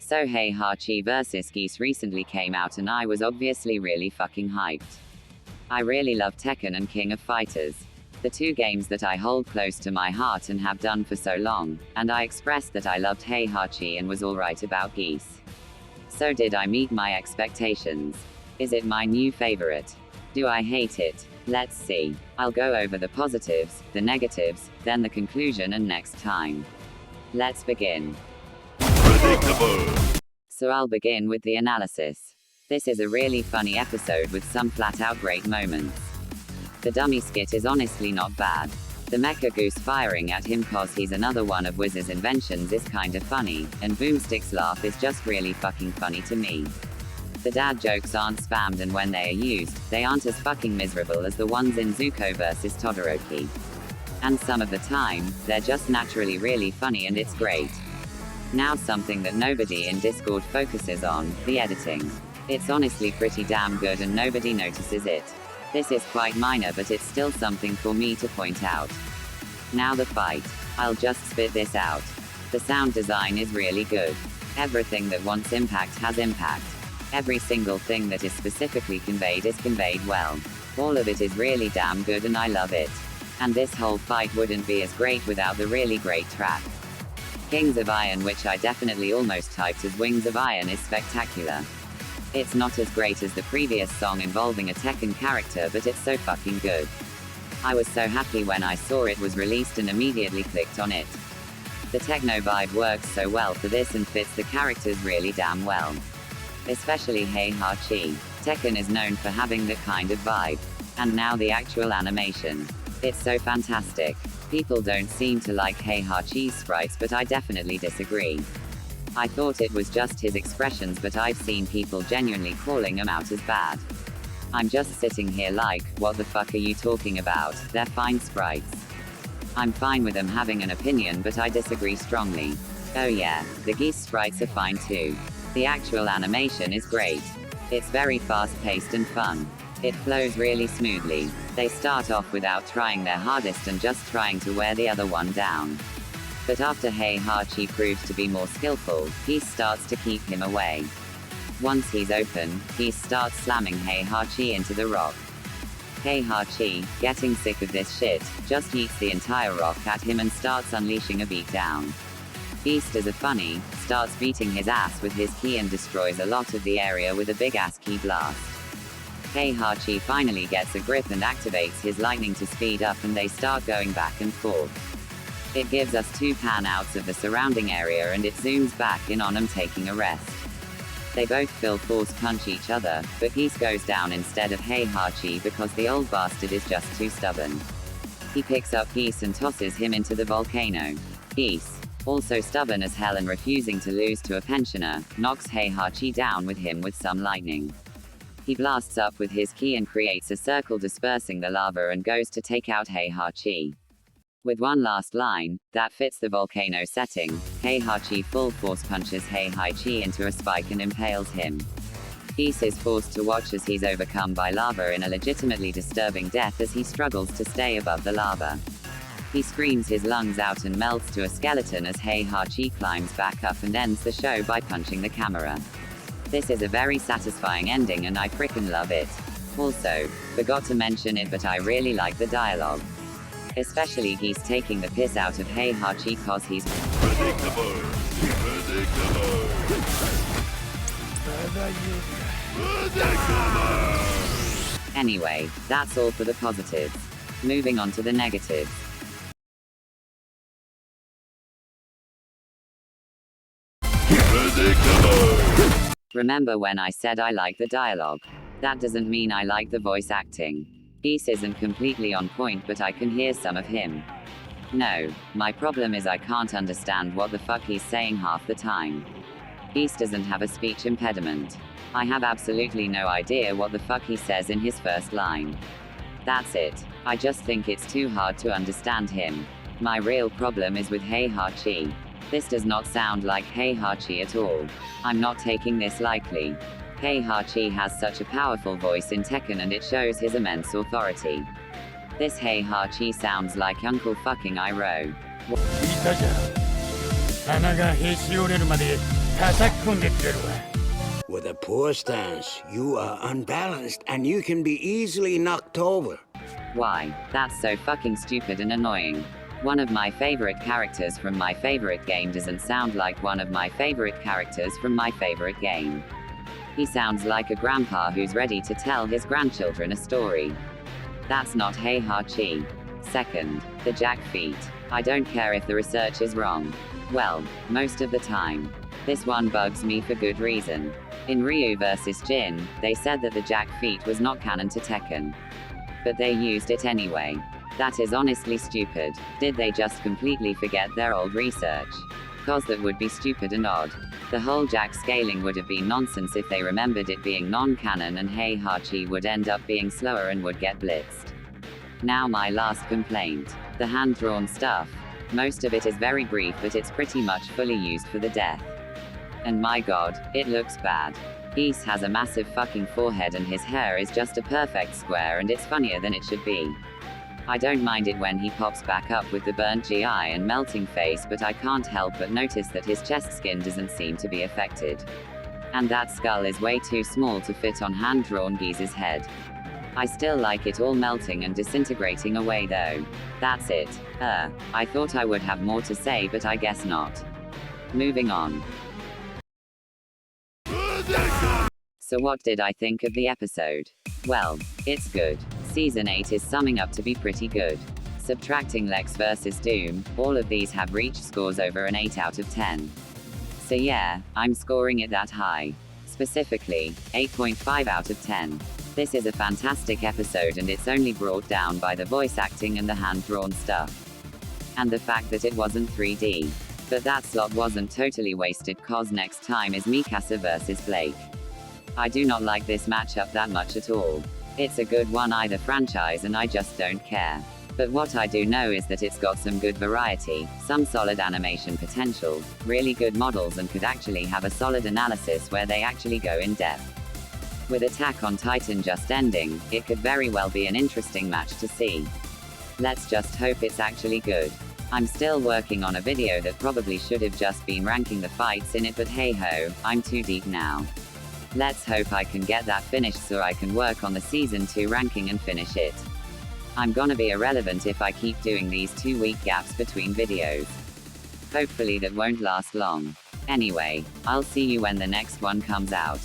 So Heihachi vs Geese recently came out and I was obviously really fucking hyped. I really love Tekken and King of Fighters. The two games that I hold close to my heart and have done for so long, and I expressed that I loved Heihachi and was alright about Geese. So did I meet my expectations? Is it my new favorite? Do I hate it? Let's see. I'll go over the positives, the negatives, then the conclusion and next time. Let's begin. Predictable. So I'll begin with the analysis. This is a really funny episode with some flat-out great moments. The dummy skit is honestly not bad. The mecha goose firing at him cause he's another one of Wiz's inventions is kinda funny, and Boomstick's laugh is just really fucking funny to me. The dad jokes aren't spammed, and when they are used, they aren't as fucking miserable as the ones in Zuko vs Todoroki. And some of the time, they're just naturally really funny and it's great. Now something that nobody in Discord focuses on, the editing. It's honestly pretty damn good and nobody notices it. This is quite minor but it's still something for me to point out. Now the fight. I'll just spit this out. The sound design is really good. Everything that wants impact has impact. Every single thing that is specifically conveyed is conveyed well. All of it is really damn good and I love it. And this whole fight wouldn't be as great without the really great track. Kings of Iron, which I definitely almost typed as Wings of Iron, is spectacular. It's not as great as the previous song involving a Tekken character, but it's so fucking good. I was so happy when I saw it was released and immediately clicked on it. The techno vibe works so well for this and fits the characters really damn well. Especially Heihachi. Tekken is known for having that kind of vibe. And now the actual animation. It's so fantastic. People don't seem to like Heihachi's sprites, but I definitely disagree. I thought it was just his expressions, but I've seen people genuinely calling them out as bad. I'm just sitting here like, what the fuck are you talking about? They're fine sprites. I'm fine with them having an opinion, but I disagree strongly. Oh yeah, the Geese sprites are fine too. The actual animation is great. It's very fast-paced and fun. It flows really smoothly. They start off without trying their hardest and just trying to wear the other one down. But after Heihachi proves to be more skillful, Geese starts to keep him away. Once he's open, Geese starts slamming Heihachi into the rock. Heihachi, getting sick of this shit, just eats the entire rock at him and starts unleashing a beatdown. Geese does a funny, starts beating his ass with his ki and destroys a lot of the area with a big ass ki blast. Heihachi finally gets a grip and activates his lightning to speed up and they start going back and forth. It gives us two pan-outs of the surrounding area and it zooms back in on them taking a rest. They both full force punch each other, but Geese goes down instead of Heihachi because the old bastard is just too stubborn. He picks up Geese and tosses him into the volcano. Geese, also stubborn as hell and refusing to lose to a pensioner, knocks Heihachi down with him with some lightning. He blasts up with his ki and creates a circle dispersing the lava and goes to take out Heihachi. With one last line, that fits the volcano setting, Heihachi full force punches Heihachi into a spike and impales him. Geese is forced to watch as he's overcome by lava in a legitimately disturbing death as he struggles to stay above the lava. He screams his lungs out and melts to a skeleton as Heihachi climbs back up and ends the show by punching the camera. This is a very satisfying ending and I frickin' love it. Also, forgot to mention it, but I really like the dialogue. Especially Geese taking the piss out of Heihachi cause he's predictable. Anyway, that's all for the positives. Moving on to the negatives. Remember when I said I like the dialogue? That doesn't mean I like the voice acting. Geese isn't completely on point, but I can hear some of him. No, my problem is I can't understand what the fuck he's saying half the time. Geese doesn't have a speech impediment. I have absolutely no idea what the fuck he says in his first line. That's it. I just think it's too hard to understand him. My real problem is with Heihachi. This does not sound like Heihachi at all. I'm not taking this lightly. Heihachi has such a powerful voice in Tekken and it shows his immense authority. This Heihachi sounds like Uncle fucking Iroh. 言ったじゃん。鼻がへし折れるまで With a poor stance, you are unbalanced and you can be easily knocked over. Why, that's so fucking stupid and annoying. One of my favorite characters from my favorite game doesn't sound like one of my favorite characters from my favorite game. He sounds like a grandpa who's ready to tell his grandchildren a story. That's not Heihachi. Second, the jack feet. I don't care if the research is wrong. Well, most of the time. This one bugs me for good reason. In Ryu vs Jin, they said that the jack feet was not canon to Tekken. But they used it anyway. That is honestly stupid. Did they just completely forget their old research? Cause that would be stupid and odd. The whole jack scaling would have been nonsense if they remembered it being non-canon, and Heihachi would end up being slower and would get blitzed. Now my last complaint. The hand-drawn stuff. Most of it is very brief, but it's pretty much fully used for the death. And my god, it looks bad. Geese has a massive fucking forehead and his hair is just a perfect square, and it's funnier than it should be. I don't mind it when he pops back up with the burnt GI and melting face, but I can't help but notice that his chest skin doesn't seem to be affected. And that skull is way too small to fit on hand-drawn Geese's head. I still like it all melting and disintegrating away though. That's it. I thought I would have more to say, but I guess not. Moving on. So what did I think of the episode? Well, it's good. Season 8 is summing up to be pretty good. Subtracting Lex vs Doom, all of these have reached scores over an 8 out of 10. So yeah, I'm scoring it that high. Specifically, 8.5 out of 10. This is a fantastic episode, and it's only brought down by the voice acting and the hand-drawn stuff. And the fact that it wasn't 3D. But that slot wasn't totally wasted, cause next time is Mikasa vs Blake. I do not like this matchup that much at all. It's a good one either franchise and I just don't care. But what I do know is that it's got some good variety, some solid animation potential, really good models, and could actually have a solid analysis where they actually go in depth. With Attack on Titan just ending, it could very well be an interesting match to see. Let's just hope it's actually good. I'm still working on a video that probably should have just been ranking the fights in it, but hey ho, I'm too deep now. Let's hope I can get that finished so I can work on the Season 2 ranking and finish it. I'm gonna be irrelevant if I keep doing these 2-week gaps between videos. Hopefully that won't last long. Anyway, I'll see you when the next one comes out.